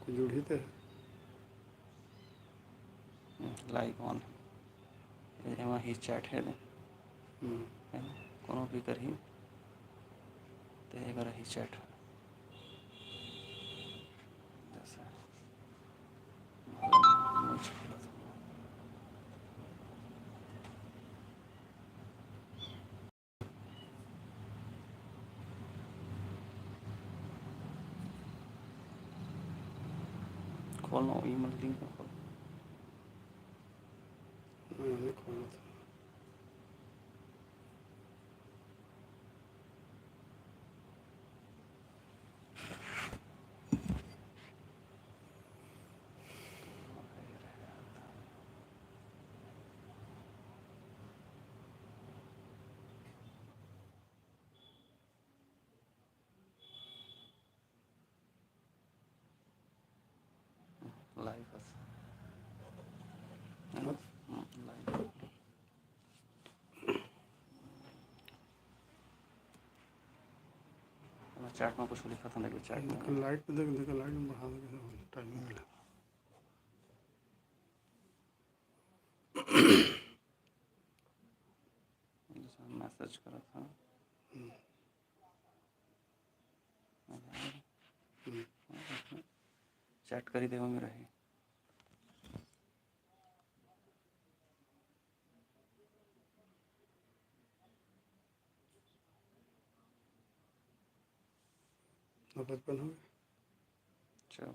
जुड़ी थे like on एमा ही चैट है कोनो भी करही तो एगर ही चैट जैसे खोलो ईमेल लिंक में खोलो मैंने खोला था। लाइव है ना लाइव चैट में कुछ लिखा था लेकिन चैट में लाइट पे देख लाइट में बढ़ा देंगे टाइमिंग मिला। मैसेज करा था चैट करी देवा में रही और 55 हो गए। चलो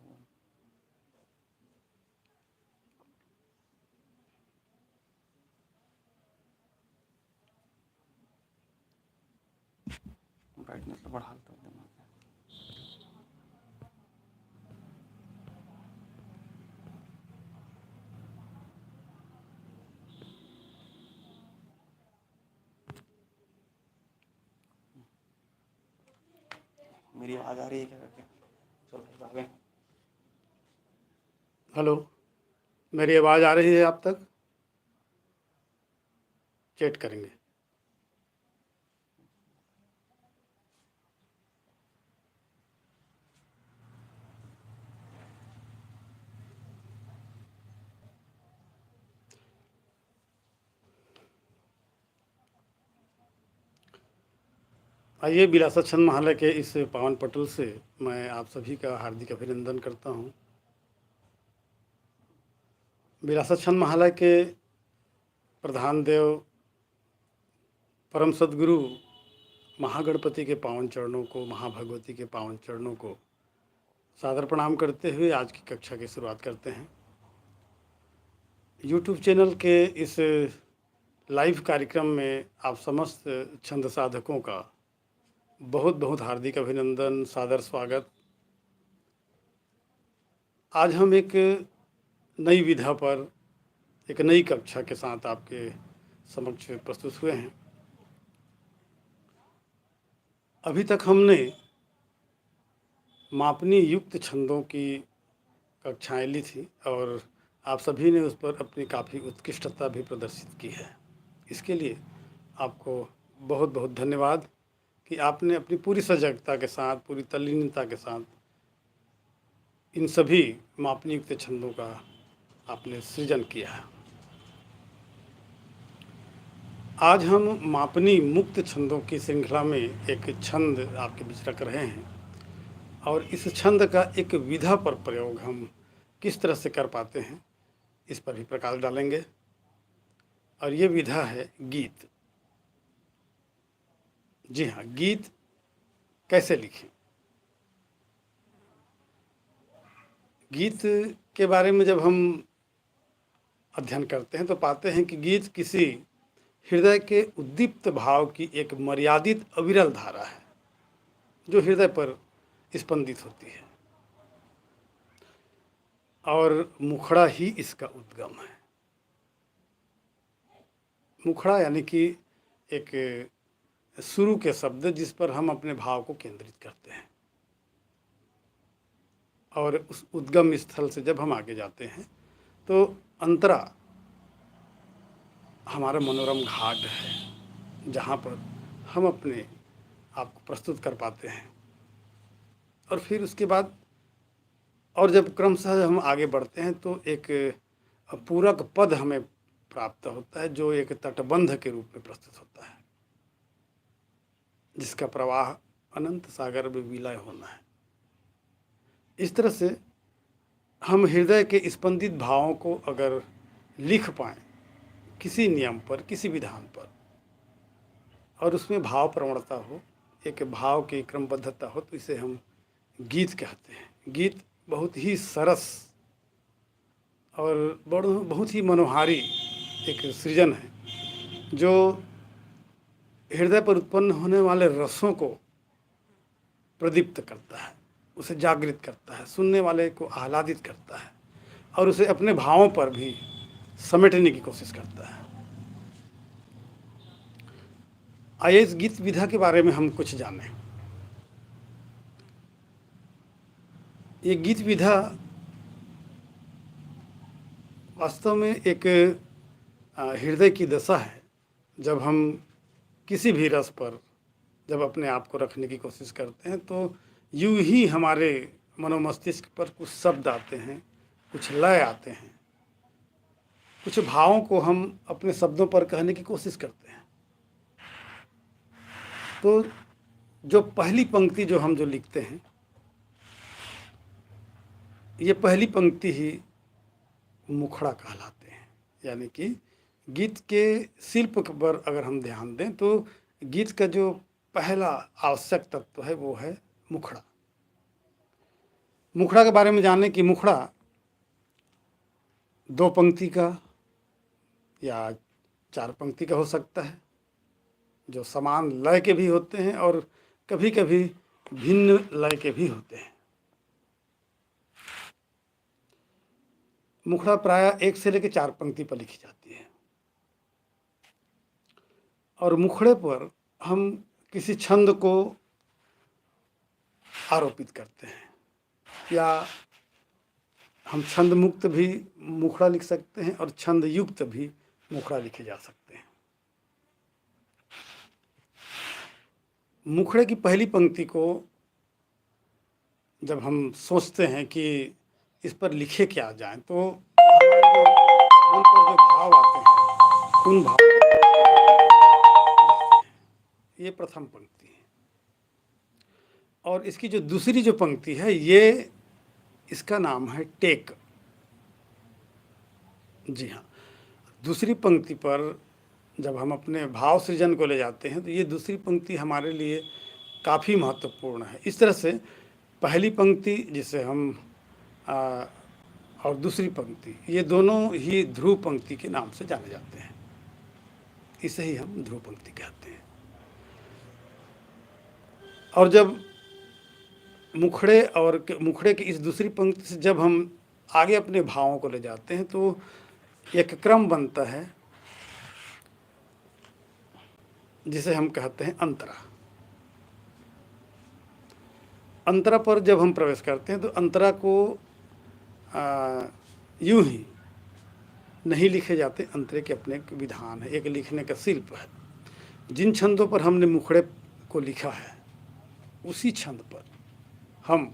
ब्राइटनेस तो बढ़ा देता हूँ दिमाग मेरी आवाज़ आ रही है क्या करके चलो आगे हेलो, मेरी आवाज़ आ रही है आप तक? चैट करेंगे। आइए, विरासत छंद महालय के इस पावन पटल से मैं आप सभी का हार्दिक अभिनंदन करता हूँ। विरासत छंद महालय के प्रधान देव परम सद्गुरु महागणपति के पावन चरणों को, महाभगवती के पावन चरणों को सादर प्रणाम करते हुए आज की कक्षा की शुरुआत करते हैं। यूट्यूब चैनल के इस लाइव कार्यक्रम में आप समस्त छंद साधकों का बहुत बहुत हार्दिक अभिनंदन, सादर स्वागत। आज हम एक नई विधा पर एक नई कक्षा के साथ आपके समक्ष प्रस्तुत हुए हैं। अभी तक हमने मापनी युक्त छंदों की कक्षाएं ली थी और आप सभी ने उस पर अपनी काफ़ी उत्कृष्टता भी प्रदर्शित की है। इसके लिए आपको बहुत बहुत धन्यवाद कि आपने अपनी पूरी सजगता के साथ, पूरी तल्लीनता के साथ इन सभी मापनी युक्त छंदों का आपने सृजन किया है। आज हम मापनी मुक्त छंदों की श्रृंखला में एक छंद आपके बीच रख रहे हैं और इस छंद का एक विधा पर प्रयोग हम किस तरह से कर पाते हैं इस पर भी प्रकाश डालेंगे। और ये विधा है गीत। जी हाँ, गीत कैसे लिखें। गीत के बारे में जब हम अध्ययन करते हैं तो पाते हैं कि गीत किसी हृदय के उद्दीप्त भाव की एक मर्यादित अविरल धारा है जो हृदय पर स्पंदित होती है और मुखड़ा ही इसका उद्गम है। मुखड़ा यानी कि एक शुरू के शब्द जिस पर हम अपने भाव को केंद्रित करते हैं और उस उद्गम स्थल से जब हम आगे जाते हैं तो अंतरा हमारा मनोरम घाट है जहाँ पर हम अपने आप को प्रस्तुत कर पाते हैं और फिर उसके बाद और जब क्रमशः हम आगे बढ़ते हैं तो एक पूरक पद हमें प्राप्त होता है, जो एक तटबंध के रूप में प्रस्तुत होता है, जिसका प्रवाह अनंत सागर में विलय होना है। इस तरह से हम हृदय के स्पंदित भावों को अगर लिख पाएँ किसी नियम पर, किसी विधान पर, और उसमें भाव प्रवणता हो, एक भाव की क्रमबद्धता हो, तो इसे हम गीत कहते हैं। गीत बहुत ही सरस और बहुत ही मनोहारी एक सृजन है, जो हृदय पर उत्पन्न होने वाले रसों को प्रदीप्त करता है, उसे जागृत करता है, सुनने वाले को आह्लादित करता है और उसे अपने भावों पर भी समेटने की कोशिश करता है। आइए इस गीत विधा के बारे में हम कुछ जानें। ये गीत विधा वास्तव में एक हृदय की दशा है। जब हम किसी भी रस पर जब अपने आप को रखने की कोशिश करते हैं तो यूं ही हमारे मनोमस्तिष्क पर कुछ शब्द आते हैं, कुछ लय आते हैं, कुछ भावों को हम अपने शब्दों पर कहने की कोशिश करते हैं। तो जो पहली पंक्ति जो हम लिखते हैं, ये पहली पंक्ति ही मुखड़ा कहलाते हैं। यानी कि गीत के शिल्प पर अगर हम ध्यान दें तो गीत का जो पहला आवश्यक तत्व है वो है मुखड़ा। मुखड़ा के बारे में जानें कि मुखड़ा 2 पंक्ति का या 4 पंक्ति का हो सकता है, जो समान लय के भी होते हैं और कभी कभी भिन्न लय के भी होते हैं। मुखड़ा प्रायः 1 से लेकर 4 पंक्ति पर लिखी जाती है और मुखड़े पर हम किसी छंद को आरोपित करते हैं, या हम छंद मुक्त भी मुखड़ा लिख सकते हैं और छंद युक्त भी मुखड़ा लिखे जा सकते हैं। मुखड़े की पहली पंक्ति को जब हम सोचते हैं कि इस पर लिखे क्या जाए, तो हमारे जो मन पर जो भाव आते हैं उन भाव, ये प्रथम पंक्ति है। और इसकी जो दूसरी जो पंक्ति है, ये इसका नाम है टेक। जी हाँ, दूसरी पंक्ति पर जब हम अपने भाव सृजन को ले जाते हैं तो ये दूसरी पंक्ति हमारे लिए काफ़ी महत्वपूर्ण है। इस तरह से पहली पंक्ति जिसे हम और दूसरी पंक्ति, ये दोनों ही ध्रुव पंक्ति के नाम से जाने जाते हैं। इसे ही हम ध्रुव पंक्ति कहते हैं। और जब मुखड़े की इस दूसरी पंक्ति से जब हम आगे अपने भावों को ले जाते हैं तो एक क्रम बनता है जिसे हम कहते हैं अंतरा। अंतरा पर जब हम प्रवेश करते हैं तो अंतरा को यूं ही नहीं लिखे जाते। अंतरे के अपने एक विधान है, एक लिखने का शिल्प है। जिन छंदों पर हमने मुखड़े को लिखा है उसी छंद पर हम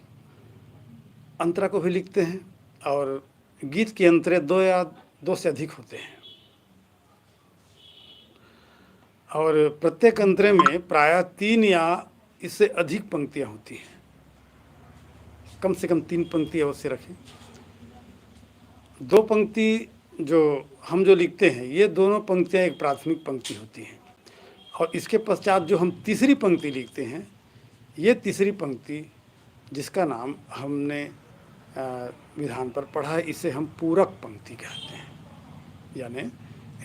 अंतरा को भी लिखते हैं। और गीत के अंतरे 2 या 2 से अधिक होते हैं और प्रत्येक अंतरे में प्रायः 3 या इससे अधिक पंक्तियां होती हैं। कम से कम 3 पंक्ति अवश्य रखें। 2 पंक्ति जो हम लिखते हैं, ये दोनों पंक्तियां एक प्राथमिक पंक्ति होती हैं और इसके पश्चात जो हम तीसरी पंक्ति लिखते हैं, ये तीसरी पंक्ति जिसका नाम हमने विधान पर पढ़ा है, इसे हम पूरक पंक्ति कहते हैं। यानी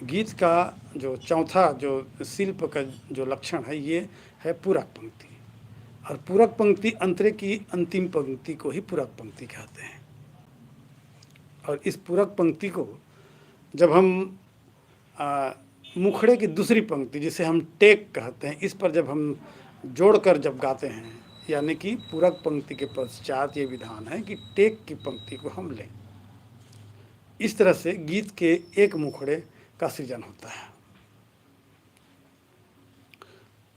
गीत का जो चौथा जो शिल्प का जो लक्षण है, ये है पूरक पंक्ति। और पूरक पंक्ति अंतरे की अंतिम पंक्ति को ही पूरक पंक्ति कहते हैं। और इस पूरक पंक्ति को जब हम मुखड़े की दूसरी पंक्ति जिसे हम टेक कहते हैं, इस पर जब हम जोड़कर जब गाते हैं, यानी कि पूरक पंक्ति के पश्चात ये विधान है कि टेक की पंक्ति को हम लें। इस तरह से गीत के एक मुखड़े का सृजन होता है।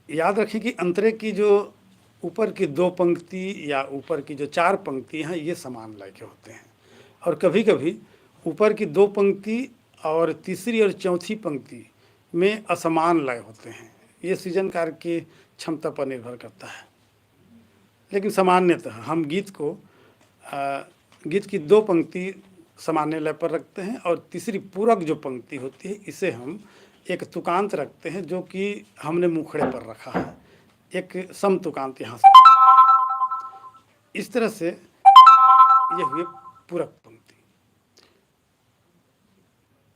याद रखें कि अंतरे की जो ऊपर की 2 पंक्ति या ऊपर की जो 4 पंक्ति हैं ये समान लय के होते हैं, और कभी-कभी ऊपर की 2 पंक्ति और तीसरी और चौथी पंक्ति में असमान लय होते हैं। ये सृजनकार की क्षमता पर निर्भर करता है। लेकिन सामान्यतः हम गीत की 2 पंक्ति सामान्य लय पर रखते हैं, और तीसरी पूरक जो पंक्ति होती है इसे हम एक तुकांत रखते हैं, जो कि हमने मुखड़े पर रखा है, एक सम तुकांत यहाँ से। इस तरह से ये हुए पूरक पंक्ति।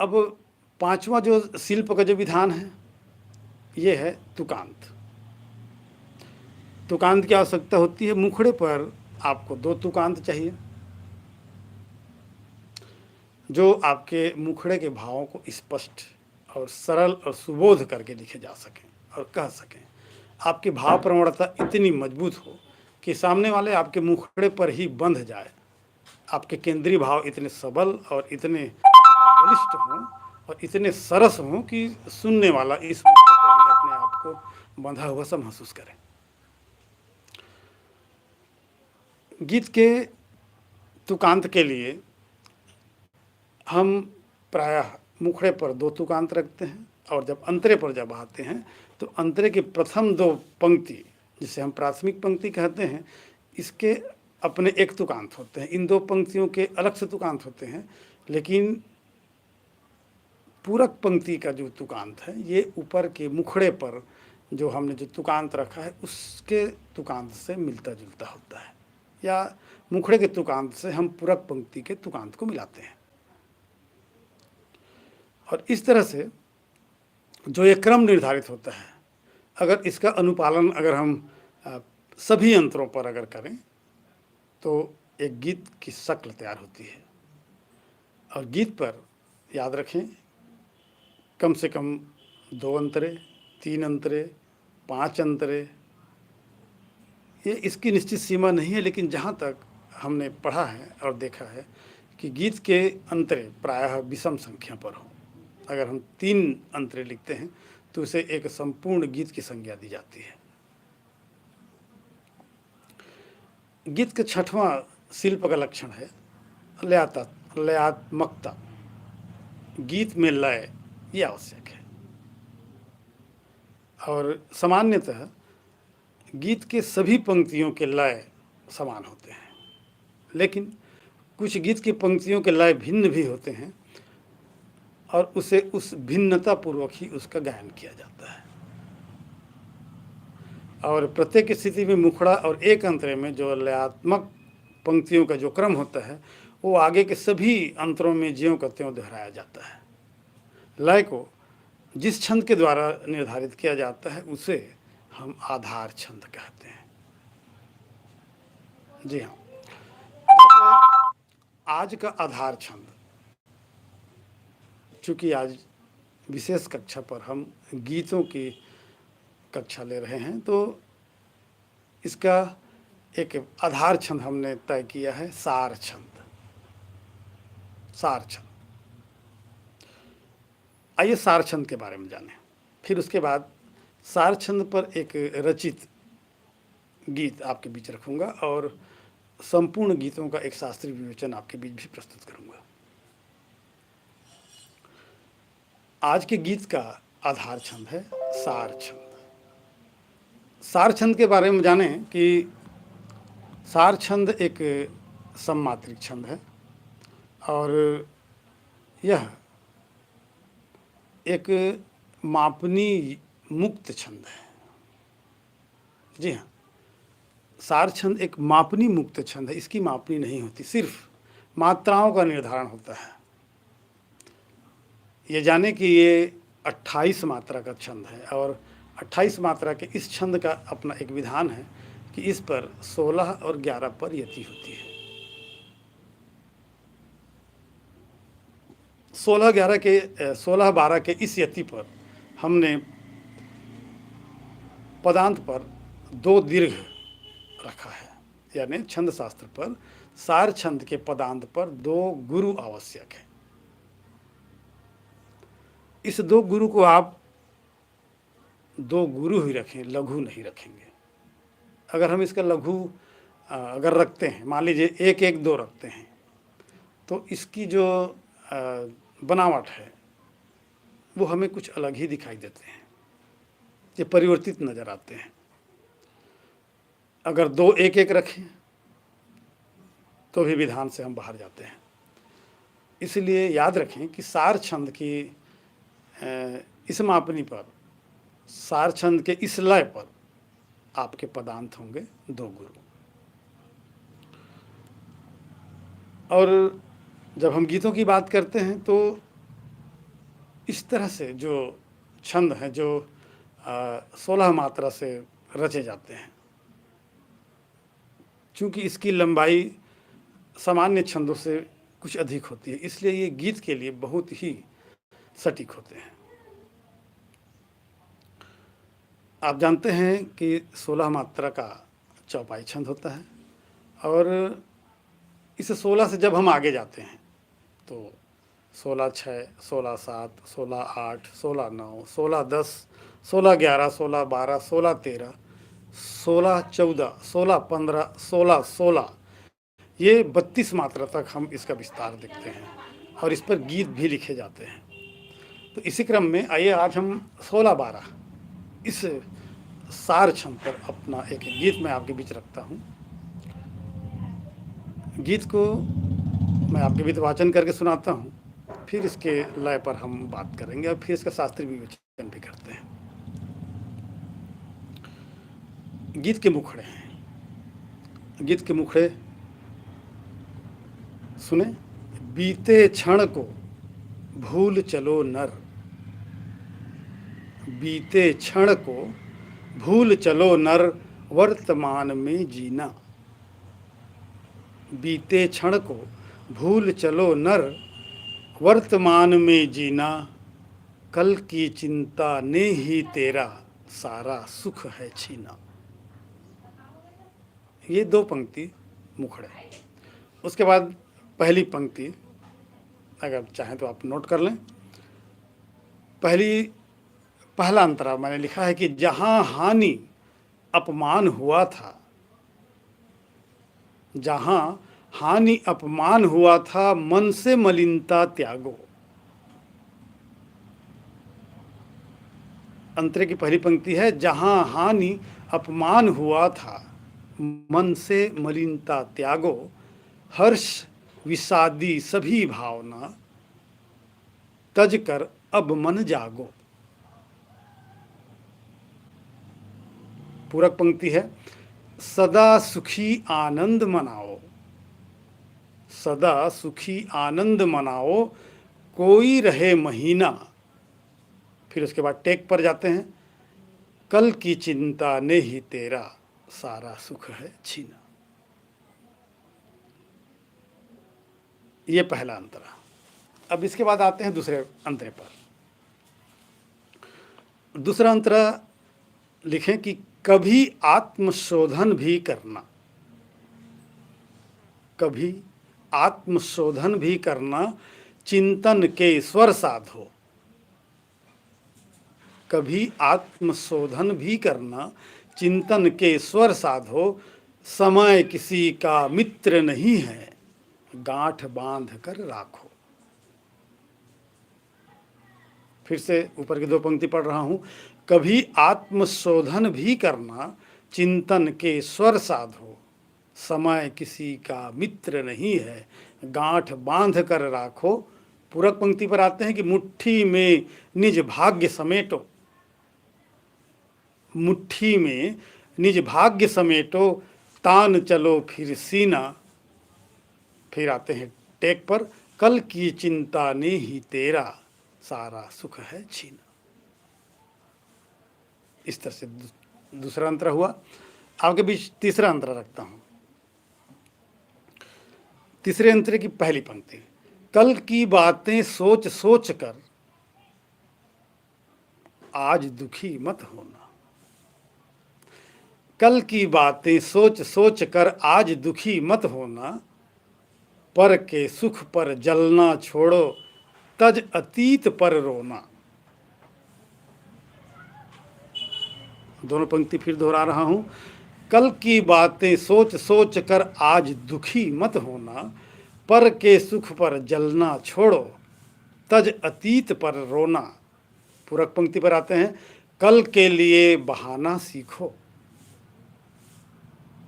अब 5वां जो शिल्प का जो विधान है ये है तुकांत। तुकांत की आवश्यकता होती है, मुखड़े पर आपको 2 तुकांत चाहिए जो आपके मुखड़े के भावों को स्पष्ट और सरल और सुबोध करके लिखे जा सकें और कह सकें। आपकी भाव प्रवणता इतनी मजबूत हो कि सामने वाले आपके मुखड़े पर ही बंध जाए। आपके केंद्रीय भाव इतने सबल और इतने बलिष्ठ हों और इतने सरस हों कि सुनने वाला इस मुखड़े पर ही अपने आप को बंधा हुआ सा महसूस करे। गीत के तुकांत के लिए हम प्रायः मुखड़े पर 2 तुकांत रखते हैं, और जब अंतरे पर जब आते हैं तो अंतरे की प्रथम 2 पंक्ति, जिसे हम प्राथमिक पंक्ति कहते हैं, इसके अपने एक तुकांत होते हैं। इन 2 पंक्तियों के अलग से तुकांत होते हैं, लेकिन पूरक पंक्ति का जो तुकांत है ये ऊपर के मुखड़े पर जो हमने जो तुकांत रखा है उसके तुकांत से मिलता जुलता होता है, या मुखड़े के तुकांत से हम पूरक पंक्ति के तुकांत को मिलाते हैं। और इस तरह से जो ये क्रम निर्धारित होता है, अगर इसका अनुपालन अगर हम सभी अंतरों पर अगर करें तो एक गीत की शक्ल तैयार होती है। और गीत पर याद रखें, कम से कम 2 अंतरे, 3 अंतरे, 5 अंतरे, ये इसकी निश्चित सीमा नहीं है, लेकिन जहाँ तक हमने पढ़ा है और देखा है कि गीत के अंतरे प्रायः विषम संख्या पर हो। अगर हम 3 अंतरे लिखते हैं तो उसे एक संपूर्ण गीत की संज्ञा दी जाती है। गीत का 6वां शिल्प का लक्षण है लयात्मकता। गीत में लय ये आवश्यक है, और सामान्यतः गीत के सभी पंक्तियों के लय समान होते हैं, लेकिन कुछ गीत की पंक्तियों के लय भिन्न भी होते हैं और उसे उस भिन्नता पूर्वक ही उसका गायन किया जाता है। और प्रत्येक स्थिति में मुखड़ा और एक अंतरे में जो लयात्मक पंक्तियों का जो क्रम होता है वो आगे के सभी अंतरों में ज्यों का त्यों दोहराया जाता है। लय को जिस छंद के द्वारा निर्धारित किया जाता है उसे हम आधार छंद कहते हैं। जी हाँ, जैसे आज का आधार छंद, चूँकि आज विशेष कक्षा पर हम गीतों की कक्षा ले रहे हैं, तो इसका एक आधार छंद हमने तय किया है, सार छंद। सार छंद, आइए सार छंद के बारे में जानें। फिर उसके बाद सार छंद पर एक रचित गीत आपके बीच रखूंगा और संपूर्ण गीतों का एक शास्त्रीय विवेचन आपके बीच भी प्रस्तुत करूंगा। आज के गीत का आधार छंद है सार छंद। सार छंद के बारे में जानें कि सार छंद एक सममात्रिक छंद है और यह एक मापनी मुक्त छंद है। जी हाँ, सार छंद एक मापनी मुक्त छंद है। इसकी मापनी नहीं होती, सिर्फ मात्राओं का निर्धारण होता है। ये जाने कि ये 28 मात्रा का छंद है और 28 मात्रा के इस छंद का अपना एक विधान है कि इस पर 16 और 11 पर यति होती है। 16-12 के इस यति पर हमने पदांत पर 2 दीर्घ रखा है, यानी छंद शास्त्र पर सार छंद के पदांत पर 2 गुरु आवश्यक है। इस 2 गुरु को आप 2 गुरु ही रखें, लघु नहीं रखेंगे। अगर हम इसका लघु अगर रखते हैं, मान लीजिए 1 1 2 रखते हैं, तो इसकी जो बनावट है वो हमें कुछ अलग ही दिखाई देते हैं, ये परिवर्तित नज़र आते हैं। अगर 2 1 1 रखें तो भी विधान से हम बाहर जाते हैं। इसलिए याद रखें कि सार छंद की इस मापनी पर, सार छंद के इस लय पर आपके पदांत होंगे 2 गुरु। और जब हम गीतों की बात करते हैं तो इस तरह से जो छंद हैं जो 16 मात्रा से रचे जाते हैं, चूँकि इसकी लंबाई सामान्य छंदों से कुछ अधिक होती है, इसलिए ये गीत के लिए बहुत ही सटीक होते हैं। आप जानते हैं कि 16 मात्रा का चौपाई छंद होता है, और इस 16 से जब हम आगे जाते हैं तो 16 6, 16 7, 16 8, 16 9, 16 10, 16 11, 16 12, 16 13, 16 14, 16 15, 16 16, ये 32 मात्रा तक हम इसका विस्तार देखते हैं, और इस पर गीत भी लिखे जाते हैं। तो इसी क्रम में आइए आज हम 16 12 इस सार छंद पर अपना एक गीत मैं आपके बीच रखता हूँ। गीत को मैं आपके बीच वाचन करके सुनाता हूँ, फिर इसके लय पर हम बात करेंगे और फिर इसका शास्त्रीय विवेचन भी करते हैं। गीत के मुखड़े हैं। गीत के मुखड़े सुने। बीते क्षण को भूल चलो नर, बीते क्षण को भूल चलो नर, वर्तमान में जीना। बीते क्षण को भूल चलो नर, वर्तमान में जीना। कल की चिंता ने ही तेरा सारा सुख है छीना। ये 2 पंक्ति मुखड़े। उसके बाद पहली पंक्ति, अगर चाहें तो आप नोट कर लें। पहला अंतरा मैंने लिखा है कि जहाँ हानि अपमान हुआ था, जहाँ हानि अपमान हुआ था, मन से मलिनता त्यागो। अंतरे की पहली पंक्ति है, जहाँ हानि अपमान हुआ था, मन से मलिनता त्यागो। हर्ष विषादी सभी भावना, तज कर अब मन जागो। पूरक पंक्ति है, सदा सुखी आनंद मनाओ, सदा सुखी आनंद मनाओ, कोई रहे महीना। फिर उसके बाद टेक पर जाते हैं, कल की चिंता ने ही तेरा सारा सुख है छीना। ये पहला अंतरा। अब इसके बाद आते हैं दूसरे अंतरे पर। दूसरा अंतरा लिखें कि कभी आत्मशोधन भी करना, कभी आत्मशोधन भी करना, चिंतन के स्वर साधो। कभी आत्मशोधन भी करना, चिंतन के स्वर साधो। समय किसी का मित्र नहीं है, गांठ बांध कर राखो। फिर से ऊपर की 2 पंक्ति पढ़ रहा हूं। कभी आत्मशोधन भी करना, चिंतन के स्वर साधो। समय किसी का मित्र नहीं है, गांठ बांध कर राखो। पूरक पंक्ति पर आते हैं कि मुट्ठी में निज भाग्य समेटो, मुट्ठी में निज भाग्य समेटो, तान चलो फिर सीना। फिर आते हैं टेक पर, कल की चिंता ने ही तेरा सारा सुख है छीना। इस तरह से दूसरा अंतरा हुआ। आपके बीच तीसरा अंतरा रखता हूं। तीसरे अंतरे की पहली पंक्ति, कल की बातें सोच सोच कर आज दुखी मत होना। कल की बातें सोच सोच कर आज दुखी मत होना, पर के सुख पर जलना छोड़ो, तज अतीत पर रोना। दोनों पंक्ति फिर दोहरा रहा हूं। कल की बातें सोच सोच कर आज दुखी मत होना, पर के सुख पर जलना छोड़ो, तज अतीत पर रोना। पूरक पंक्ति पर आते हैं, कल के लिए बहाना सीखो,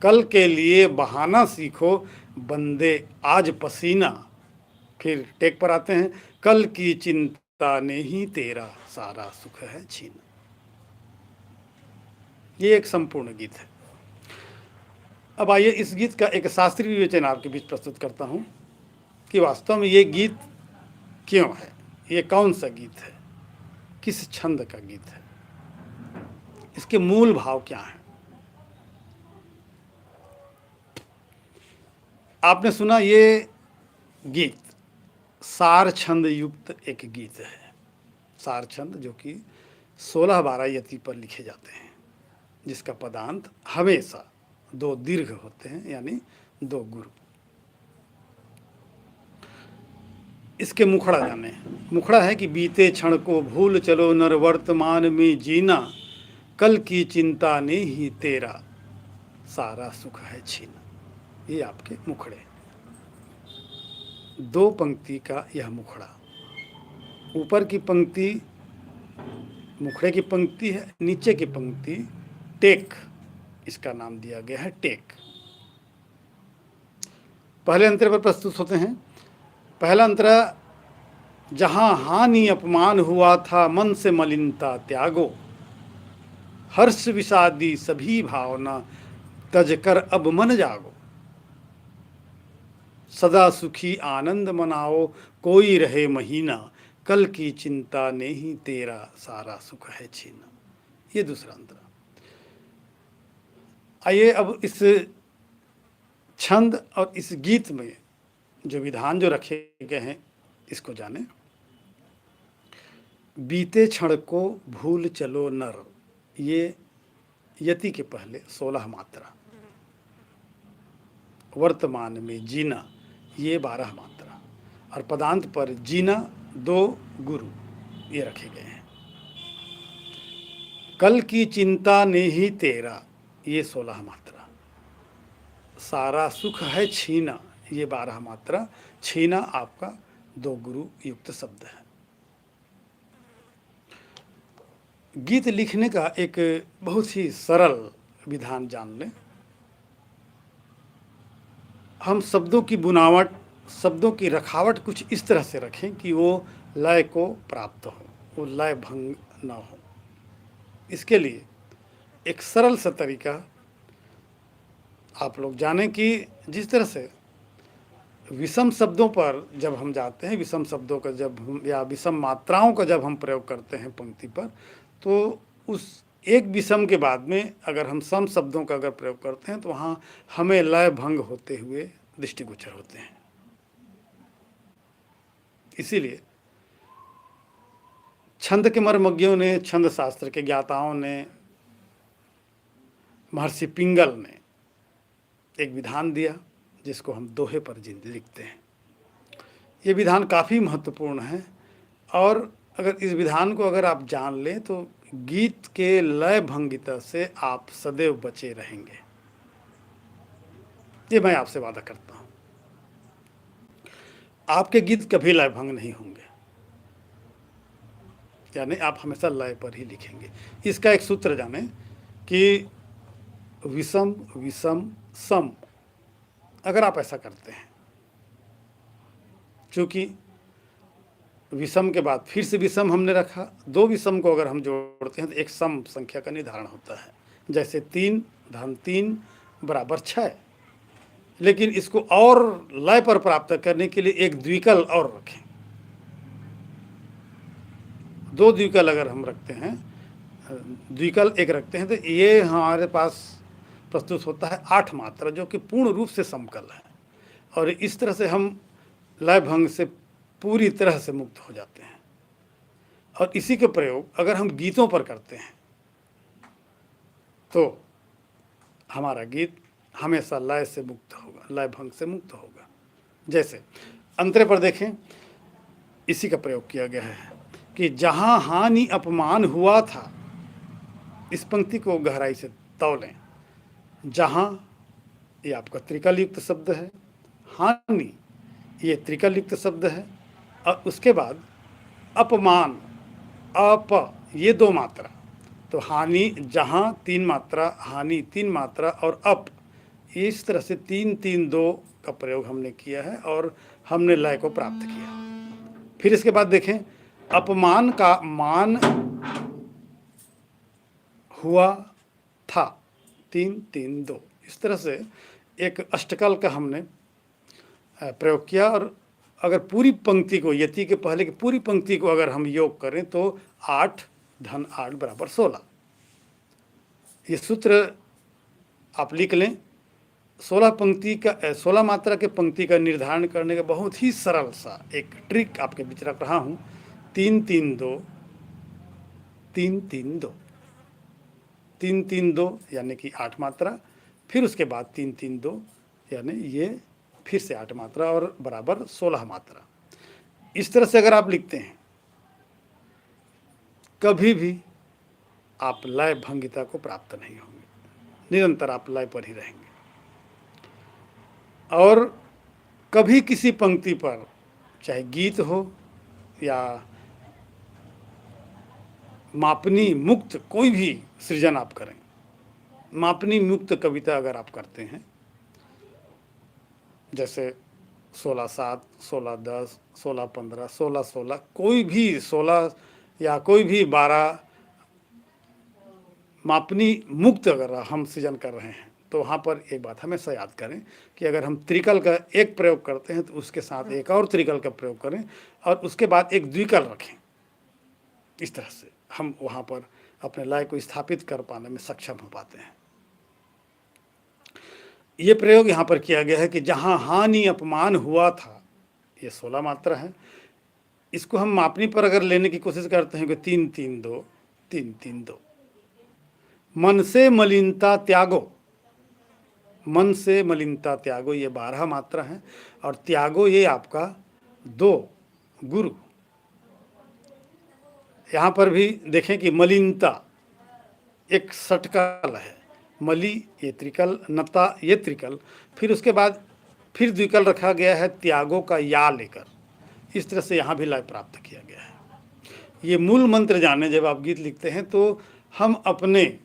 कल के लिए बहाना सीखो, बंदे आज पसीना। फिर टेक पर आते हैं, कल की चिंता ने ही तेरा सारा सुख है छीना। ये एक संपूर्ण गीत है। अब आइए इस गीत का एक शास्त्रीय विवेचन आपके बीच प्रस्तुत करता हूं कि वास्तव में ये गीत क्यों है, ये कौन सा गीत है, किस छंद का गीत है, इसके मूल भाव क्या हैं। आपने सुना ये गीत सार छंद युक्त एक गीत है। सार छंद जो कि 16-12 यति पर लिखे जाते हैं, जिसका पदांत हमेशा 2 दीर्घ होते हैं, यानी 2 गुरु। इसके मुखड़ा जाने, मुखड़ा है कि बीते क्षण को भूल चलो नर वर्तमान में जीना, कल की चिंता ने ही तेरा सारा सुख है छीना। ये आपके मुखड़े, 2 पंक्ति का यह मुखड़ा। ऊपर की पंक्ति मुखड़े की पंक्ति है, नीचे की पंक्ति टेक, इसका नाम दिया गया है टेक। पहले अंतरे पर प्रस्तुत होते हैं। पहला अंतरा, जहां हानि अपमान हुआ था मन से मलिनता त्यागो, हर्ष विषादी सभी भावना तज कर अब मन जागो, सदा सुखी आनंद मनाओ कोई रहे महीना, कल की चिंता ने ही तेरा सारा सुख है छीना। ये दूसरा अंतरा। आइए अब इस छंद और इस गीत में जो विधान जो रखे गए हैं इसको जाने। बीते क्षण को भूल चलो नर, ये यति के पहले 16 मात्रा। वर्तमान में जीना, ये 12 मात्रा। और पदांत पर जीना 2 गुरु, ये रखे गए हैं। कल की चिंता ने ही तेरा, ये 16 मात्रा। सारा सुख है छीना, ये 12 मात्रा। छीना आपका 2 गुरु युक्त शब्द है। गीत लिखने का एक बहुत ही सरल विधान जान लें। हम शब्दों की बुनावट, शब्दों की रखावट कुछ इस तरह से रखें कि वो लय को प्राप्त हो, वो लय भंग न हो। इसके लिए एक सरल सा तरीका आप लोग जानें कि जिस तरह से विषम शब्दों पर जब हम जाते हैं, विषम शब्दों का जब हम या विषम मात्राओं का जब हम प्रयोग करते हैं पंक्ति पर, तो उस एक विषम के बाद में अगर हम सम शब्दों का अगर प्रयोग करते हैं तो वहाँ हमें लय भंग होते हुए दृष्टिगोचर होते हैं। इसीलिए छंद के मर्मज्ञों ने, छंद शास्त्र के ज्ञाताओं ने, महर्षि पिंगल ने एक विधान दिया जिसको हम दोहे पर लिखते हैं। ये विधान काफ़ी महत्वपूर्ण है और अगर इस विधान को अगर आप जान लें तो गीत के लय भंगिता से आप सदैव बचे रहेंगे। ये मैं आपसे वादा करता हूं। आपके गीत कभी लय भंग नहीं होंगे, यानी आप हमेशा लय पर ही लिखेंगे। इसका एक सूत्र जाने कि विषम विषम सम, अगर आप ऐसा करते हैं, चूंकि विषम के बाद फिर से विषम हमने रखा, 2 विषम को अगर हम जोड़ते हैं तो एक सम संख्या का निर्धारण होता है। जैसे 3 धन 3 बराबर 6, लेकिन इसको और लय पर प्राप्त करने के लिए एक द्विकल और रखें। 2 द्विकल अगर हम रखते हैं, द्विकल एक रखते हैं, तो ये हमारे पास प्रस्तुत होता है 8 मात्रा, जो कि पूर्ण रूप से समकल है। और इस तरह से हम लय भंग से पूरी तरह से मुक्त हो जाते हैं। और इसी के प्रयोग अगर हम गीतों पर करते हैं तो हमारा गीत हमेशा लय से मुक्त होगा, लय भंग से मुक्त होगा। जैसे अंतरे पर देखें, इसी का प्रयोग किया गया है कि जहां हानि अपमान हुआ था, इस पंक्ति को गहराई से तौलें। जहाँ ये आपका त्रिकल युक्त शब्द है, हानि ये त्रिकल युक्त शब्द है, और उसके बाद अपमान, अप ये 2 मात्रा। तो हानि जहाँ 3 मात्रा, हानि 3 मात्रा, और अप, इस तरह से 3 3 2 का प्रयोग हमने किया है और हमने लय को प्राप्त किया। फिर इसके बाद देखें, अपमान का मान हुआ था, 3 3 2, इस तरह से एक अष्टकल का हमने प्रयोग किया। और अगर पूरी पंक्ति को, यति के पहले की पूरी पंक्ति को अगर हम योग करें तो 8 धन 8 बराबर 16। ये सूत्र आप लिख लें। 16 मात्रा के पंक्ति का निर्धारण करने का बहुत ही सरल सा एक ट्रिक आपके बीच रख रहा हूँ। 3 3 2 3 3 2 3 3 2 यानी कि 8 मात्रा, फिर उसके बाद 3 3 2 यानी ये फिर से 8 मात्रा और बराबर 16 मात्रा। इस तरह से अगर आप लिखते हैं, कभी भी आप लय भंगिता को प्राप्त नहीं होंगे, निरंतर आप लय पर ही रहेंगे। और कभी किसी पंक्ति पर, चाहे गीत हो या मापनी मुक्त कोई भी सृजन आप करें, मापनी मुक्त कविता अगर आप करते हैं, जैसे 16 7, 16 10, 16 15, 16 16, कोई भी 16 या कोई भी 12 मापनी मुक्त अगर हम सृजन कर रहे हैं, तो वहाँ पर एक बात हमेशा याद करें कि अगर हम त्रिकल का एक प्रयोग करते हैं तो उसके साथ एक और त्रिकल का प्रयोग करें और उसके बाद एक द्विकल रखें। इस तरह से हम वहाँ पर अपने लय को स्थापित कर पाने में सक्षम हो पाते हैं। ये प्रयोग यहाँ पर किया गया है कि जहाँ हानि अपमान हुआ था, ये 16 मात्रा है। इसको हम मापनी पर अगर लेने की कोशिश करते हैं कि 3 3 2 3 3 2, मन से मलिनता त्यागो, मन से मलिनता त्यागो ये 12 मात्रा है, और त्यागो ये आपका 2 गुरु। यहाँ पर भी देखें कि मलिनता एक षटकल है, मली ये त्रिकल, नता ये त्रिकल, फिर उसके बाद फिर द्विकल रखा गया है त्यागो का या लेकर। इस तरह से यहाँ भी लय प्राप्त किया गया है। ये मूल मंत्र जाने, जब आप गीत लिखते हैं तो हम अपने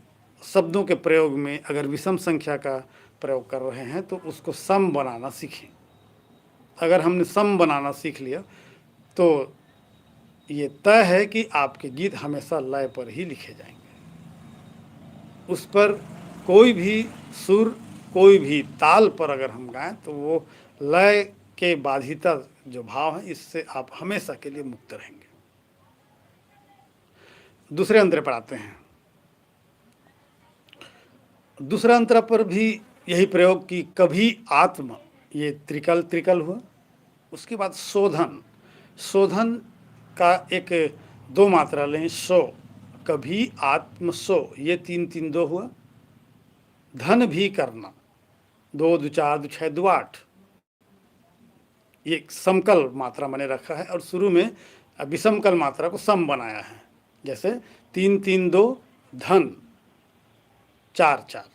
शब्दों के प्रयोग में अगर विषम संख्या का प्रयोग कर रहे हैं तो उसको सम बनाना सीखें। अगर हमने सम बनाना सीख लिया तो ये तय है कि आपके गीत हमेशा लय पर ही लिखे जाएंगे। उस पर कोई भी सुर, कोई भी ताल पर अगर हम गाएं तो वो लय के बाधिता जो भाव है, इससे आप हमेशा के लिए मुक्त रहेंगे। दूसरे अंतर पर आते हैं। दूसरा अंतर पर भी यही प्रयोग की कभी आत्म, ये त्रिकल त्रिकल हुआ। उसके बाद शोधन, शोधन का एक 2 मात्रा लें, सो, कभी आत्म सो, ये 3 3 2 हुआ। धन भी करना, 2 2 4 2 6 2 8, ये समकल मात्रा मैंने रखा है और शुरू में विषमकल मात्रा को सम बनाया है। जैसे 3 3 2 धन 4 4,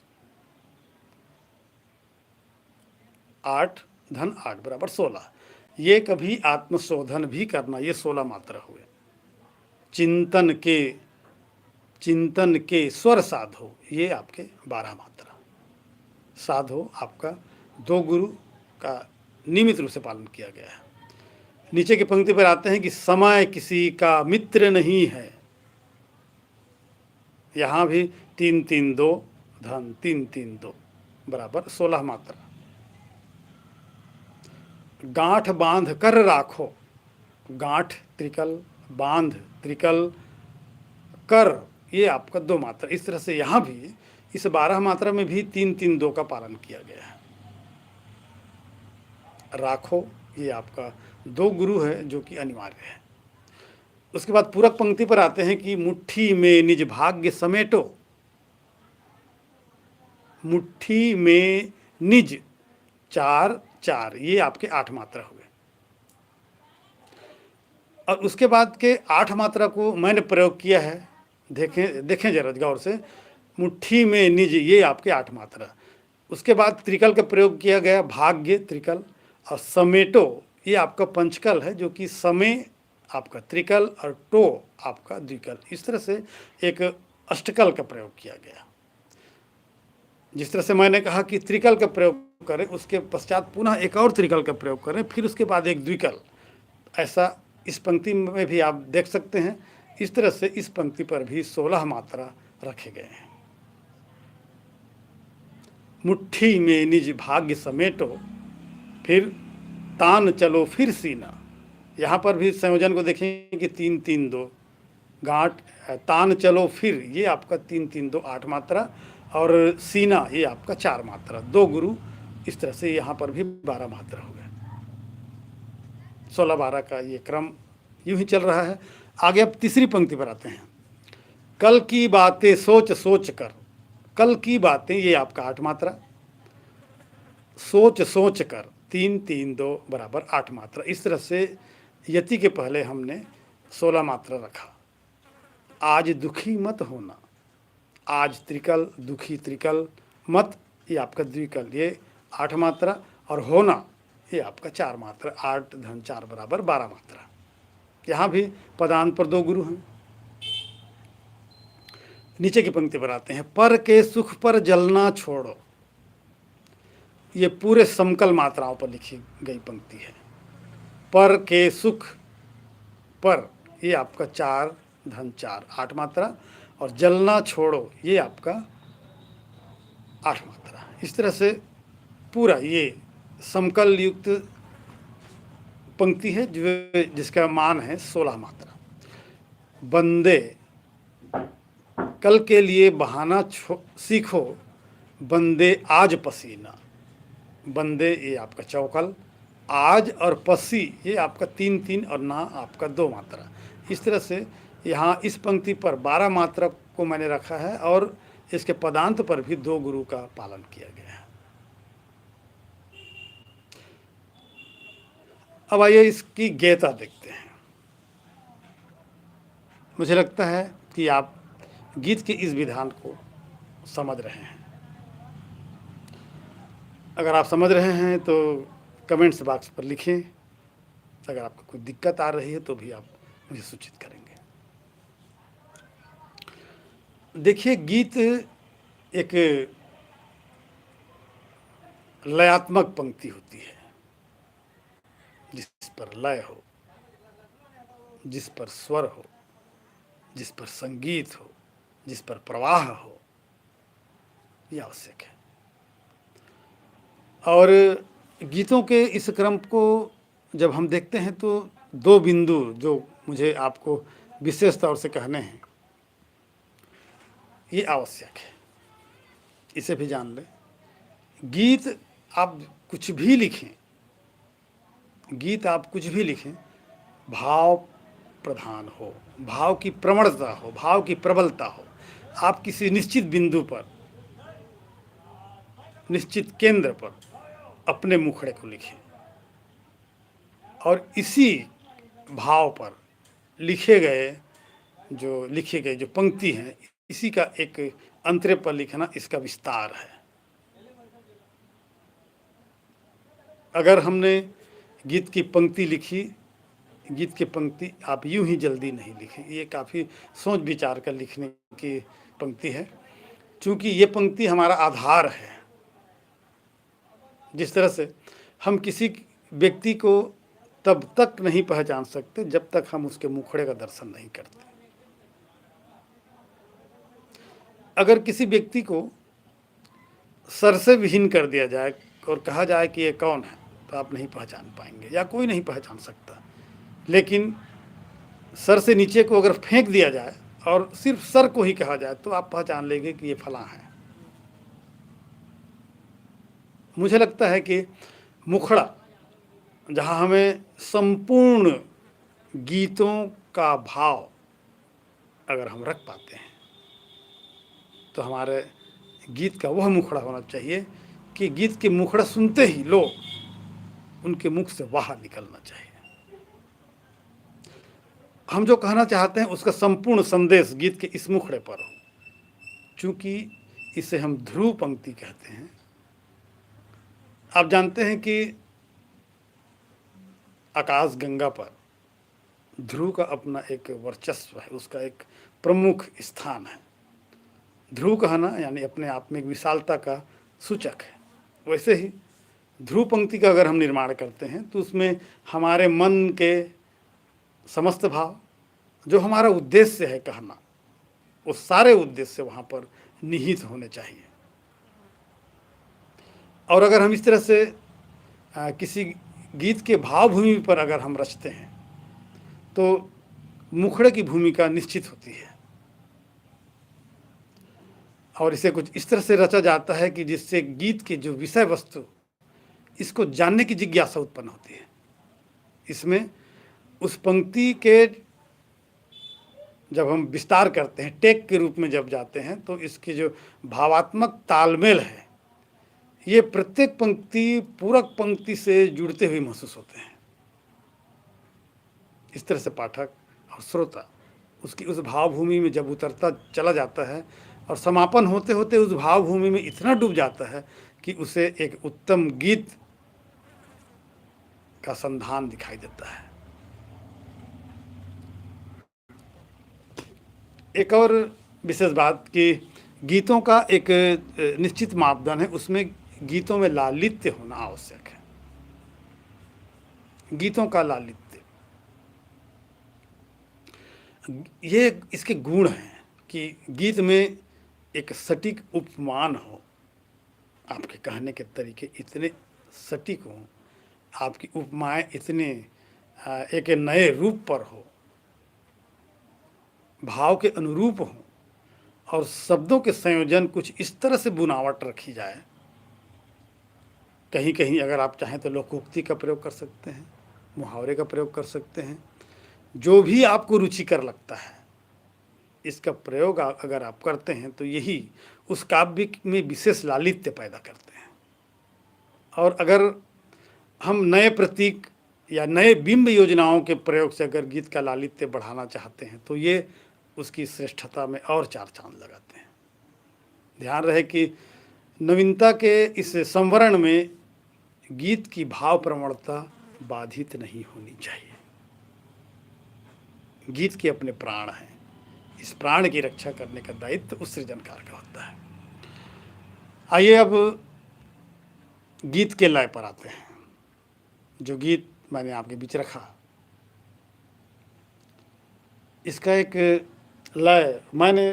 8 धन 8 बराबर 16। ये कभी आत्मशोधन भी करना, ये 16 मात्रा हुए। चिंतन के स्वर साधो, ये आपके 12 मात्रा। साधो आपका 2 गुरु का नियमित रूप से पालन किया गया है। नीचे की पंक्ति पर आते हैं कि समय किसी का मित्र नहीं है। यहाँ भी 3 3 2 धन 3 3 2 बराबर 16 मात्रा। गांठ बांध कर राखो, गांठ त्रिकल, बांध त्रिकल, कर ये आपका 2 मात्रा। इस तरह से यहाँ भी इस 12 मात्रा में भी 3 3 2 का पालन किया गया है। राखो ये आपका 2 गुरु है जो कि अनिवार्य है। उसके बाद पूरक पंक्ति पर आते हैं कि मुट्ठी में निज भाग्य समेटो, मुट्ठी में निज 4 4, ये आपके 8 मात्रा हुए। और उसके बाद के 8 मात्रा को मैंने प्रयोग किया है, देखें जरा गौर से। मुट्ठी में निज ये आपके 8 मात्रा, उसके बाद त्रिकल का प्रयोग किया गया, भाग्य त्रिकल, और समेटो ये आपका पंचकल है, जो कि समय आपका त्रिकल और टो आपका द्विकल। इस तरह से एक अष्टकल का प्रयोग किया गया। जिस तरह से मैंने कहा कि त्रिकल का प्रयोग करें, उसके पश्चात पुनः एक और त्रिकल का प्रयोग करें, फिर उसके बाद एक द्विकल, ऐसा इस पंक्ति में भी आप देख सकते हैं। इस तरह से इस पंक्ति पर भी 16 मात्रा रखे गए हैं। मुट्ठी में निज भाग्य समेटो, फिर तान चलो फिर सीना। यहाँ पर भी संयोजन को देखें कि 3 3 2 गांठ, तान चलो फिर ये आपका 3 3 2 8 मात्रा, और सीना ये आपका 4 मात्रा, 2 गुरु। इस तरह से यहाँ पर भी 12 मात्रा हो गए। 16-12 का ये क्रम यूं ही चल रहा है। आगे अब तीसरी पंक्ति पर आते हैं। कल की बातें सोच सोच कर, कल की बातें ये आपका 8 मात्रा, सोच सोच कर 3 3 2 बराबर 8 मात्रा। इस तरह से यति के पहले हमने 16 मात्रा रखा। आज दुखी मत होना, आज त्रिकल, दुखी त्रिकल, मत ये आपका द्विकल, ये 8 मात्रा, और होना ये आपका 4 मात्रा। 8 धन 4 बराबर 12 मात्रा। यहाँ भी पदांत पर 2 गुरु हैं। नीचे की पंक्ति पर आते हैं। पर के सुख पर जलना छोड़ो, ये पूरे समकल मात्राओं पर लिखी गई पंक्ति है। पर के सुख पर ये आपका 4 धन 4 8 मात्रा, और जलना छोड़ो ये आपका 8 मात्रा। इस तरह से पूरा ये समकल युक्त पंक्ति है, जो जिसका मान है 16 मात्रा। बंदे कल के लिए बहाना सीखो, बंदे आज पसीना। बंदे ये आपका चौकल, आज और पसी ये आपका 3 3, और ना आपका 2 मात्रा। इस तरह से यहाँ इस पंक्ति पर 12 मात्रा को मैंने रखा है, और इसके पदांत पर भी 2 गुरु का पालन किया गया है। अब आइए इसकी गीता देखते हैं। मुझे लगता है कि आप गीत के इस विधान को समझ रहे हैं। अगर आप समझ रहे हैं तो कमेंट्स बॉक्स पर लिखें। अगर आपको कोई दिक्कत आ रही है तो भी आप मुझे सूचित करेंगे। देखिए, गीत एक लयात्मक पंक्ति होती है, जिस पर लय हो, जिस पर स्वर हो, जिस पर संगीत हो, जिस पर प्रवाह हो, यह आवश्यक है। और गीतों के इस क्रम को जब हम देखते हैं तो 2 बिंदु जो मुझे आपको विशेष तौर से कहने हैं, ये आवश्यक है, इसे भी जान लें। गीत आप कुछ भी लिखें, गीत आप कुछ भी लिखें, भाव प्रधान हो, भाव की प्रवणता हो, भाव की प्रबलता हो। आप किसी निश्चित बिंदु पर, निश्चित केंद्र पर अपने मुखड़े को लिखें, और इसी भाव पर लिखी गई जो पंक्ति है, इसी का एक अंतरे पर लिखना इसका विस्तार है। अगर हमने गीत की पंक्ति लिखी, गीत की पंक्ति आप यूं ही जल्दी नहीं लिखें, ये काफ़ी सोच विचार कर लिखने की पंक्ति है, क्योंकि ये पंक्ति हमारा आधार है। जिस तरह से हम किसी व्यक्ति को तब तक नहीं पहचान सकते जब तक हम उसके मुखड़े का दर्शन नहीं करते। अगर किसी व्यक्ति को सर से विहीन कर दिया जाए और कहा जाए कि ये कौन है, तो आप नहीं पहचान पाएंगे, या कोई नहीं पहचान सकता। लेकिन सर से नीचे को अगर फेंक दिया जाए और सिर्फ सर को ही कहा जाए, तो आप पहचान लेंगे कि ये फलां है। मुझे लगता है कि मुखड़ा, जहाँ हमें संपूर्ण गीतों का भाव अगर हम रख पाते हैं, तो हमारे गीत का वह मुखड़ा होना चाहिए कि गीत के मुखड़ा सुनते ही लोग उनके मुख से बाहर निकलना चाहिए। हम जो कहना चाहते हैं उसका संपूर्ण संदेश गीत के इस मुखड़े पर हो। चूँकि इसे हम ध्रुव पंक्ति कहते हैं, आप जानते हैं कि आकाश गंगा पर ध्रुव का अपना एक वर्चस्व है, उसका एक प्रमुख स्थान है। ध्रुव कहना यानी अपने आप में एक विशालता का सूचक है। वैसे ही ध्रुव पंक्ति का अगर हम निर्माण करते हैं तो उसमें हमारे मन के समस्त भाव, जो हमारा उद्देश्य है कहना, वो सारे उद्देश्य वहाँ पर निहित होने चाहिए। और अगर हम इस तरह से किसी गीत के भावभूमि पर अगर हम रचते हैं तो मुखड़े की भूमिका निश्चित होती है, और इसे कुछ इस तरह से रचा जाता है कि जिससे गीत के जो विषय वस्तु, इसको जानने की जिज्ञासा उत्पन्न होती है। इसमें उस पंक्ति के जब हम विस्तार करते हैं, टेक के रूप में जब जाते हैं, तो इसके जो भावात्मक तालमेल है, ये प्रत्येक पंक्ति पूरक पंक्ति से जुड़ते हुए महसूस होते हैं। इस तरह से पाठक और श्रोता उसकी उस भावभूमि में जब उतरता चला जाता है और समापन होते होते उस भावभूमि में इतना डूब जाता है कि उसे एक उत्तम गीत का संधान दिखाई देता है। एक और विशेष बात कि गीतों का एक निश्चित मापदंड है, उसमें गीतों में लालित्य होना आवश्यक है। गीतों का लालित्य, ये इसके गुण हैं कि गीत में एक सटीक उपमान हो, आपके कहने के तरीके इतने सटीक हों, आपकी उपमाएं इतने एक नए रूप पर हो, भाव के अनुरूप हों, और शब्दों के संयोजन कुछ इस तरह से बुनावट रखी जाए। कहीं कहीं अगर आप चाहें तो लोकोक्ति का प्रयोग कर सकते हैं, मुहावरे का प्रयोग कर सकते हैं, जो भी आपको रुचिकर लगता है इसका प्रयोग अगर आप करते हैं तो यही उस काव्य में विशेष लालित्य पैदा करते हैं। और अगर हम नए प्रतीक या नए बिंब योजनाओं के प्रयोग से अगर गीत का लालित्य बढ़ाना चाहते हैं तो ये उसकी श्रेष्ठता में और चार चांद लगाते हैं। ध्यान रहे कि नवीनता के इस संवरण में गीत की भाव प्रवणता बाधित नहीं होनी चाहिए। गीत के अपने प्राण हैं, इस प्राण की रक्षा करने का दायित्व उस सृजनकार का होता है। आइए अब गीत के लय पर आते हैं। जो गीत मैंने आपके बीच रखा, इसका एक लय मैंने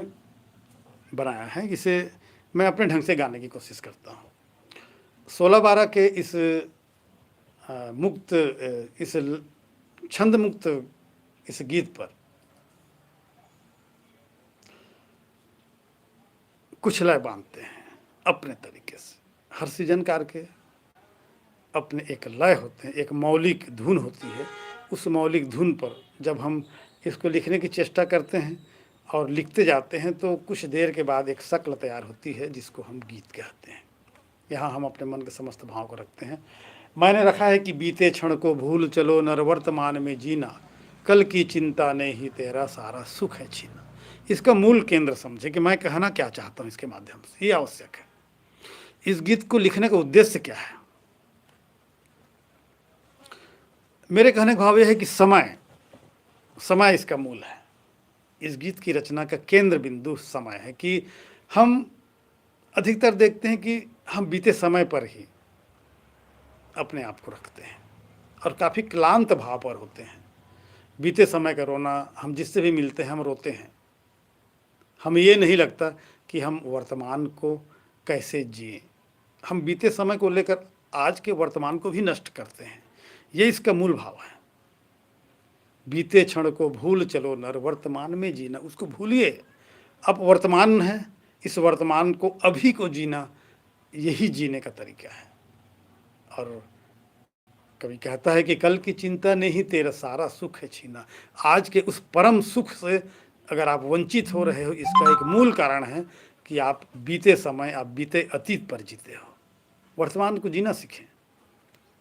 बनाया है, इसे मैं अपने ढंग से गाने की कोशिश करता हूँ। 16-12 के इस मुक्त, इस छंद मुक्त इस गीत पर कुछ लय बांधते हैं अपने तरीके से। हर सृजनकार के अपने एक लय होते हैं, एक मौलिक धुन होती है। उस मौलिक धुन पर जब हम इसको लिखने की चेष्टा करते हैं और लिखते जाते हैं तो कुछ देर के बाद एक शक्ल तैयार होती है जिसको हम गीत कहते हैं। यहाँ हम अपने मन के समस्त भाव को रखते हैं। मैंने रखा है कि बीते क्षण को भूल चलो, नर वर्तमान में जीना, कल की चिंता ने ही तेरा सारा सुख है छीना। इसका मूल केंद्र समझे कि मैं कहना क्या चाहता हूँ इसके माध्यम से, ये आवश्यक है। इस गीत को लिखने का उद्देश्य क्या है? मेरे कहने का भाव यह है कि समय इसका मूल है। इस गीत की रचना का केंद्र बिंदु समय है कि हम अधिकतर देखते हैं कि हम बीते समय पर ही अपने आप को रखते हैं और काफ़ी क्लांत भाव पर होते हैं। बीते समय का रोना, हम जिससे भी मिलते हैं हम रोते हैं। हमें ये नहीं लगता कि हम वर्तमान को कैसे जिए। हम बीते समय को लेकर आज के वर्तमान को भी नष्ट करते हैं। ये इसका मूल भाव है। बीते क्षण को भूल चलो नर वर्तमान में जीना, उसको भूलिए। अब वर्तमान है, इस वर्तमान को अभी को जीना, यही जीने का तरीका है। और कभी कहता है कि कल की चिंता ने ही तेरा सारा सुख है छीना। आज के उस परम सुख से अगर आप वंचित हो रहे हो, इसका एक मूल कारण है कि आप बीते समय, आप बीते अतीत पर जीते हो। वर्तमान को जीना सीखें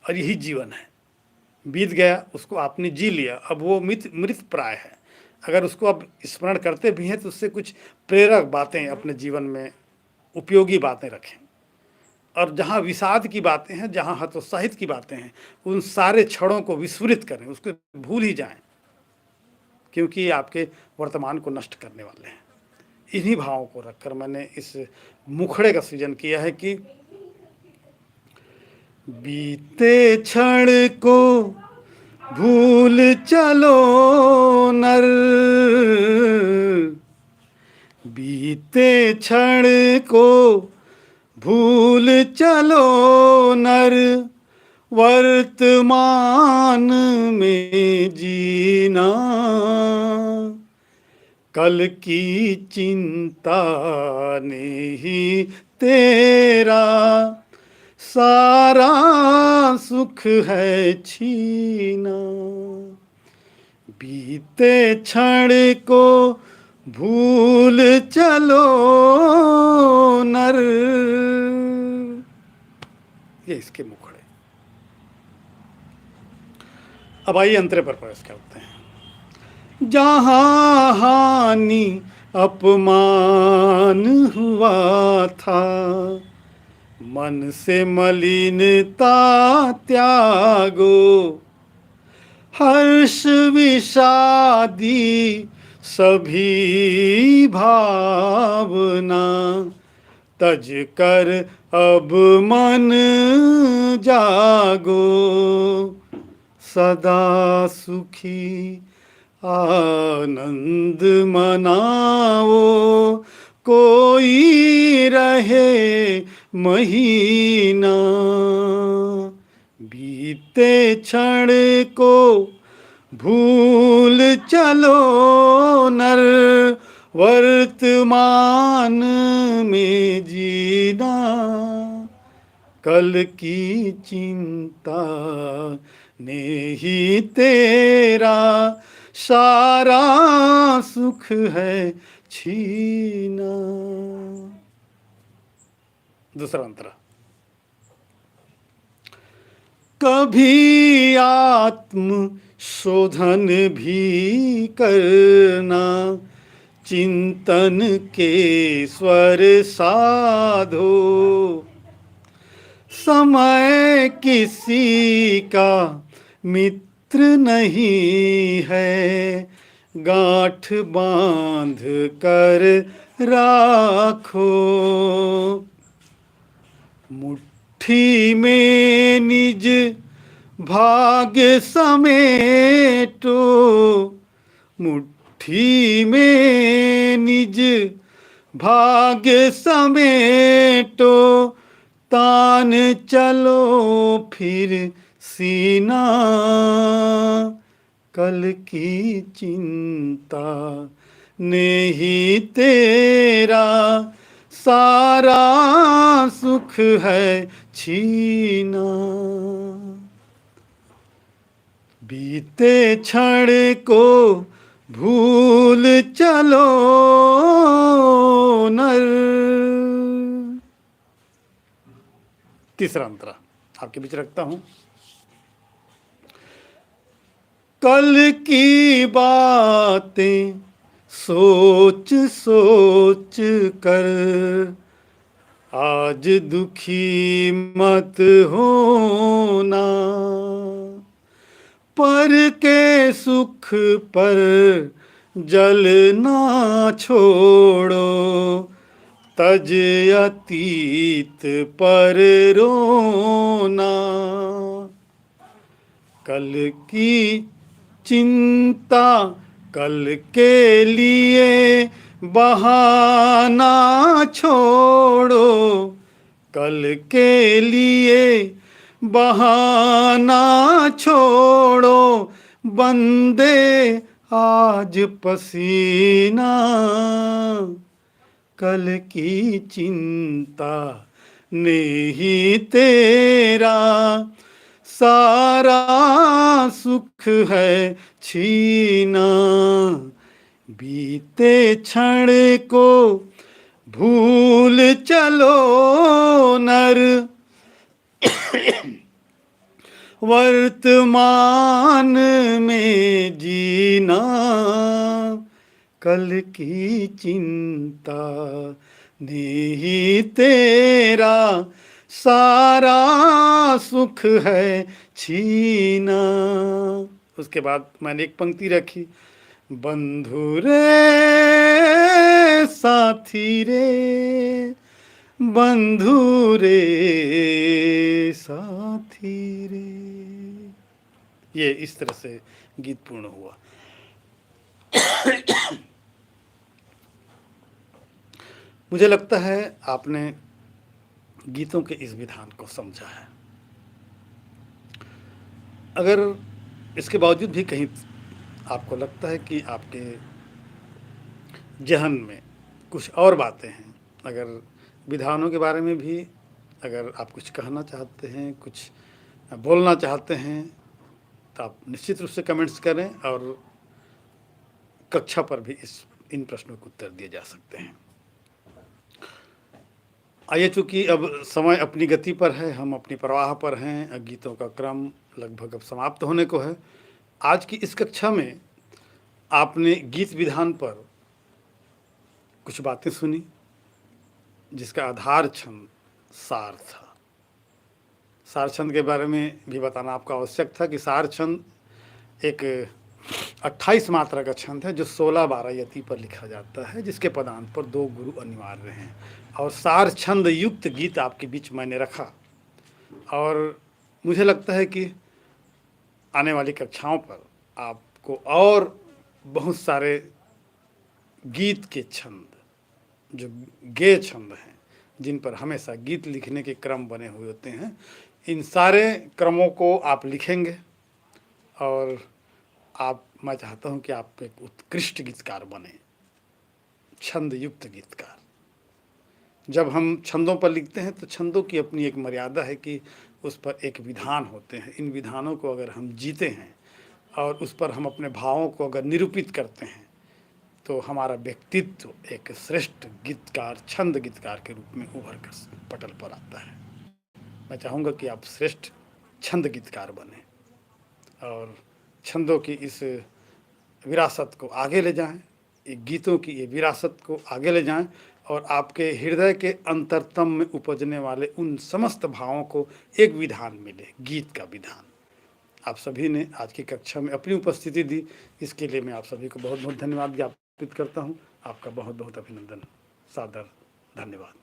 और यही जीवन है। बीत गया, उसको आपने जी लिया, अब वो मृत प्राय है। अगर उसको आप स्मरण करते भी हैं तो उससे कुछ प्रेरक बातें अपने जीवन में, उपयोगी बातें रखें। और जहाँ विषाद की बातें हैं, जहाँ हतोत्साहित की बातें हैं, उन सारे क्षणों को विस्मृत करें, उसको भूल ही जाएं, क्योंकि ये आपके वर्तमान को नष्ट करने वाले हैं। इन्हीं भावों को रखकर मैंने इस मुखड़े का सृजन किया है कि बीते क्षण को भूल चलो नर, बीते क्षण को भूल चलो नर, वर्तमान में जीना, कल की चिंता ने ही तेरा सारा सुख है छीना। बीते क्षण को भूल चलो नर। ये इसके मुखड़े। अब आइए अंतरे पर प्रवेश करते हैं। जहाँ हानि अपमान हुआ था, मन से मलिनता त्यागो, हर्ष विषादी सभी भावना, तज कर अब मन जागो, सदा सुखी आनंद मनाओ, कोई रहे महीना। बीते क्षण को भूल चलो नर, वर्तमान में जीना, कल की चिंता ने ही तेरा सारा सुख है छीना। दूसरा अंतरा। कभी आत्म शोधन भी करना, चिंतन के स्वर साधो, समय किसी का मित्र नहीं है, गांठ बांध कर राखो, मुट्ठी में निज भाग्य समेटो, मुट्ठी में निज भाग्य समेटो, तान चलो फिर सीना, कल की चिंता ने ही तेरा सारा सुख है छीना। बीते क्षण को भूल चलो नर। तीसरा अंतरा आपके बीच रखता हूं। कल की बातें सोच सोच कर आज दुखी मत होना, पर के सुख पर जलना छोड़ो, तज अतीत पर रोना, कल की चिंता कल के लिए बहाना छोड़ो, कल के लिए बहाना छोड़ो, बंदे आज पसीना, कल की चिंता ने ही तेरा सारा सुख है छीना। बीते क्षण को भूल चलो नर, वर्तमान में जीना, कल की चिंता ने ही तेरा सारा सुख है छीना। उसके बाद मैंने एक पंक्ति रखी, बंधु रे साथी रे, बंधु रे साथी रे। ये इस तरह से गीत पूर्ण हुआ। मुझे लगता है आपने गीतों के इस विधान को समझा है। अगर इसके बावजूद भी कहीं आपको लगता है कि आपके जहन में कुछ और बातें हैं, अगर विधानों के बारे में भी अगर आप कुछ कहना चाहते हैं, कुछ बोलना चाहते हैं, तो आप निश्चित रूप से कमेंट्स करें और कक्षा पर भी इन प्रश्नों के उत्तर दिए जा सकते हैं। आइए, चूँकि अब समय अपनी गति पर है, हम अपनी प्रवाह पर हैं, गीतों का क्रम लगभग अब समाप्त होने को है। आज की इस कक्षा में आपने गीत विधान पर कुछ बातें सुनी, जिसका आधार छंद सार था। सार छंद के बारे में भी बताना आपको आवश्यक था कि सार छंद एक 28 मात्रा का छंद है जो 16-12 यति पर लिखा जाता है, जिसके पदांत पर 2 गुरु अनिवार्य हैं। और सार छंद युक्त गीत आपके बीच मैंने रखा, और मुझे लगता है कि आने वाली कक्षाओं पर आपको और बहुत सारे गीत के छंद, जो गेय छंद हैं, जिन पर हमेशा गीत लिखने के क्रम बने हुए होते हैं, इन सारे क्रमों को आप लिखेंगे। और मैं चाहता हूं कि आप एक उत्कृष्ट गीतकार बने, छंद युक्त गीतकार। जब हम छंदों पर लिखते हैं तो छंदों की अपनी एक मर्यादा है कि उस पर एक विधान होते हैं। इन विधानों को अगर हम जीते हैं और उस पर हम अपने भावों को अगर निरूपित करते हैं, तो हमारा व्यक्तित्व एक श्रेष्ठ गीतकार, छंद गीतकार के रूप में उभर कर पटल पर आता है। मैं चाहूँगा कि आप श्रेष्ठ छंद गीतकार बने और छंदों की इस विरासत को आगे ले जाएं, गीतों की ये विरासत को आगे ले जाएं, और आपके हृदय के अंतरतम में उपजने वाले उन समस्त भावों को एक विधान मिले, गीत का विधान। आप सभी ने आज की कक्षा में अपनी उपस्थिति दी, इसके लिए मैं आप सभी को बहुत बहुत धन्यवाद ज्ञापित करता हूँ। आपका बहुत बहुत अभिनंदन, सादर धन्यवाद।